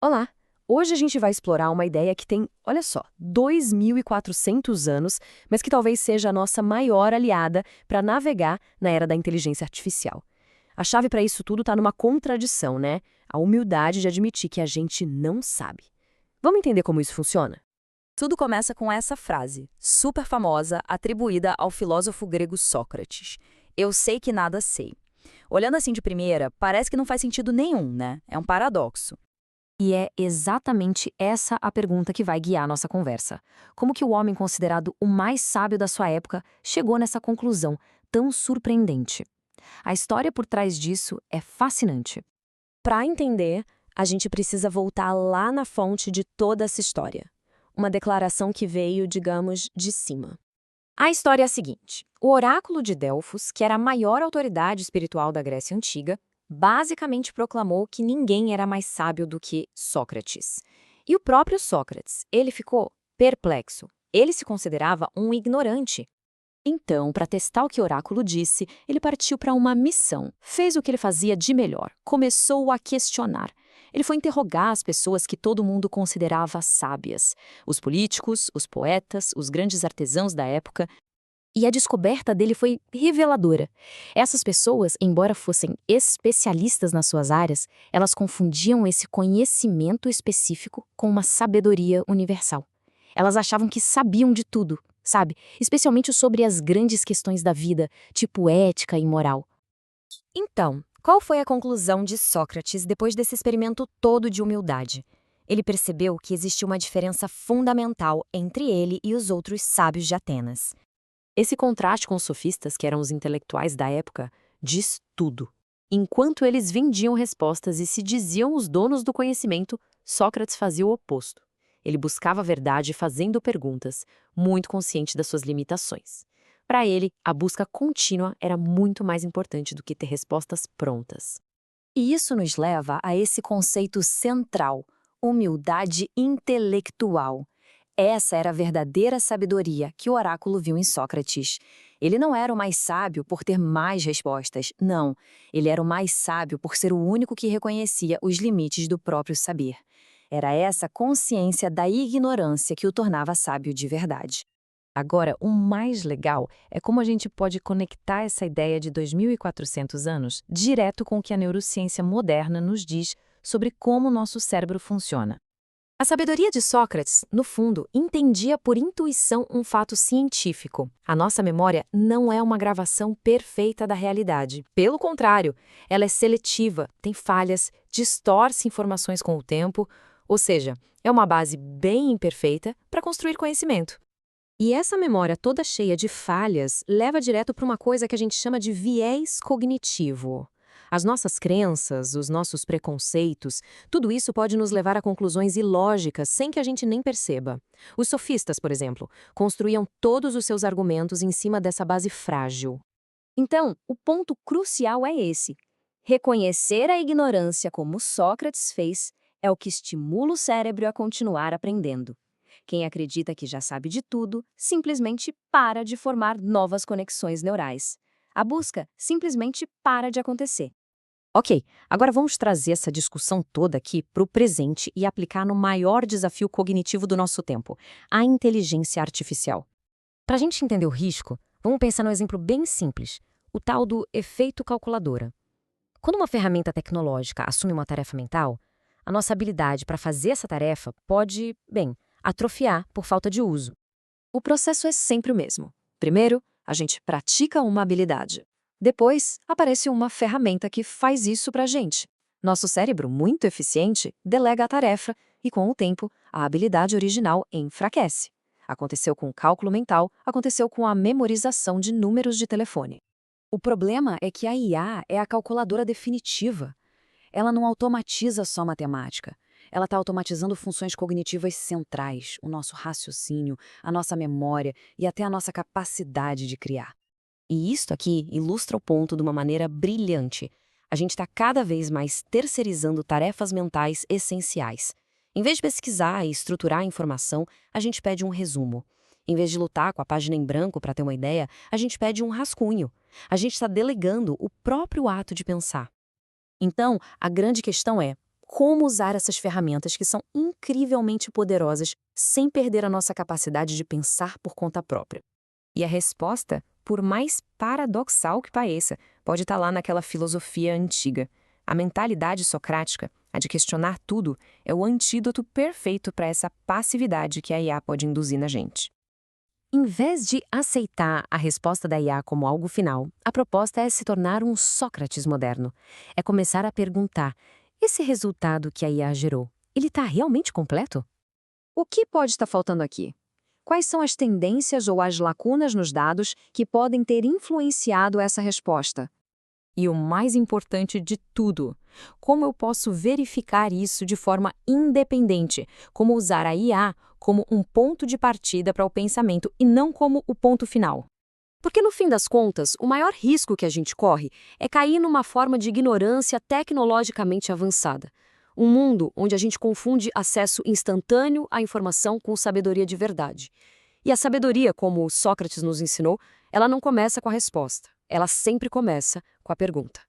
Olá! Hoje a gente vai explorar uma ideia que tem, olha só, 2.400 anos, mas que talvez seja a nossa maior aliada para navegar na era da inteligência artificial. A chave para isso tudo está numa contradição, né? A humildade de admitir que a gente não sabe. Vamos entender como isso funciona? Tudo começa com essa frase, super famosa, atribuída ao filósofo grego Sócrates. Eu sei que nada sei. Olhando assim de primeira, parece que não faz sentido nenhum, né? É um paradoxo. E é exatamente essa a pergunta que vai guiar a nossa conversa. Como que o homem considerado o mais sábio da sua época chegou nessa conclusão tão surpreendente? A história por trás disso é fascinante. Para entender, a gente precisa voltar lá na fonte de toda essa história. Uma declaração que veio, digamos, de cima. A história é a seguinte: o oráculo de Delfos, que era a maior autoridade espiritual da Grécia Antiga, basicamente proclamou que ninguém era mais sábio do que Sócrates. E o próprio Sócrates, ele ficou perplexo. Ele se considerava um ignorante. Então, para testar o que o oráculo disse, ele partiu para uma missão. Fez o que ele fazia de melhor. Começou a questionar. Ele foi interrogar as pessoas que todo mundo considerava sábias. Os políticos, os poetas, os grandes artesãos da época. E a descoberta dele foi reveladora. Essas pessoas, embora fossem especialistas nas suas áreas, elas confundiam esse conhecimento específico com uma sabedoria universal. Elas achavam que sabiam de tudo, sabe? Especialmente sobre as grandes questões da vida, tipo ética e moral. Então, qual foi a conclusão de Sócrates depois desse experimento todo de humildade? Ele percebeu que existia uma diferença fundamental entre ele e os outros sábios de Atenas. Esse contraste com os sofistas, que eram os intelectuais da época, diz tudo. Enquanto eles vendiam respostas e se diziam os donos do conhecimento, Sócrates fazia o oposto. Ele buscava a verdade fazendo perguntas, muito consciente das suas limitações. Para ele, a busca contínua era muito mais importante do que ter respostas prontas. E isso nos leva a esse conceito central, humildade intelectual. Essa era a verdadeira sabedoria que o oráculo viu em Sócrates. Ele não era o mais sábio por ter mais respostas, não. Ele era o mais sábio por ser o único que reconhecia os limites do próprio saber. Era essa consciência da ignorância que o tornava sábio de verdade. Agora, o mais legal é como a gente pode conectar essa ideia de 2.400 anos direto com o que a neurociência moderna nos diz sobre como o nosso cérebro funciona. A sabedoria de Sócrates, no fundo, entendia por intuição um fato científico. A nossa memória não é uma gravação perfeita da realidade. Pelo contrário, ela é seletiva, tem falhas, distorce informações com o tempo, ou seja, é uma base bem imperfeita para construir conhecimento. E essa memória toda cheia de falhas leva direto para uma coisa que a gente chama de viés cognitivo. As nossas crenças, os nossos preconceitos, tudo isso pode nos levar a conclusões ilógicas sem que a gente nem perceba. Os sofistas, por exemplo, construíam todos os seus argumentos em cima dessa base frágil. Então, o ponto crucial é esse. Reconhecer a ignorância como Sócrates fez é o que estimula o cérebro a continuar aprendendo. Quem acredita que já sabe de tudo, simplesmente para de formar novas conexões neurais. A busca simplesmente para de acontecer. Ok, agora vamos trazer essa discussão toda aqui para o presente e aplicar no maior desafio cognitivo do nosso tempo, a inteligência artificial. Para a gente entender o risco, vamos pensar num exemplo bem simples, o tal do efeito calculadora. Quando uma ferramenta tecnológica assume uma tarefa mental, a nossa habilidade para fazer essa tarefa pode, bem, atrofiar por falta de uso. O processo é sempre o mesmo. Primeiro, a gente pratica uma habilidade. Depois, aparece uma ferramenta que faz isso para a gente. Nosso cérebro, muito eficiente, delega a tarefa e, com o tempo, a habilidade original enfraquece. Aconteceu com o cálculo mental, aconteceu com a memorização de números de telefone. O problema é que a IA é a calculadora definitiva. Ela não automatiza só matemática. Ela está automatizando funções cognitivas centrais, o nosso raciocínio, a nossa memória e até a nossa capacidade de criar. E isto aqui ilustra o ponto de uma maneira brilhante. A gente está cada vez mais terceirizando tarefas mentais essenciais. Em vez de pesquisar e estruturar a informação, a gente pede um resumo. Em vez de lutar com a página em branco para ter uma ideia, a gente pede um rascunho. A gente está delegando o próprio ato de pensar. Então, a grande questão é: como usar essas ferramentas que são incrivelmente poderosas sem perder a nossa capacidade de pensar por conta própria. E a resposta, por mais paradoxal que pareça, pode estar lá naquela filosofia antiga. A mentalidade socrática, a de questionar tudo, é o antídoto perfeito para essa passividade que a IA pode induzir na gente. Em vez de aceitar a resposta da IA como algo final, a proposta é se tornar um Sócrates moderno. É começar a perguntar: esse resultado que a IA gerou, ele está realmente completo? O que pode estar faltando aqui? Quais são as tendências ou as lacunas nos dados que podem ter influenciado essa resposta? E o mais importante de tudo, como eu posso verificar isso de forma independente? Como usar a IA como um ponto de partida para o pensamento e não como o ponto final? Porque, no fim das contas, o maior risco que a gente corre é cair numa forma de ignorância tecnologicamente avançada. Um mundo onde a gente confunde acesso instantâneo à informação com sabedoria de verdade. E a sabedoria, como Sócrates nos ensinou, ela não começa com a resposta. Ela sempre começa com a pergunta.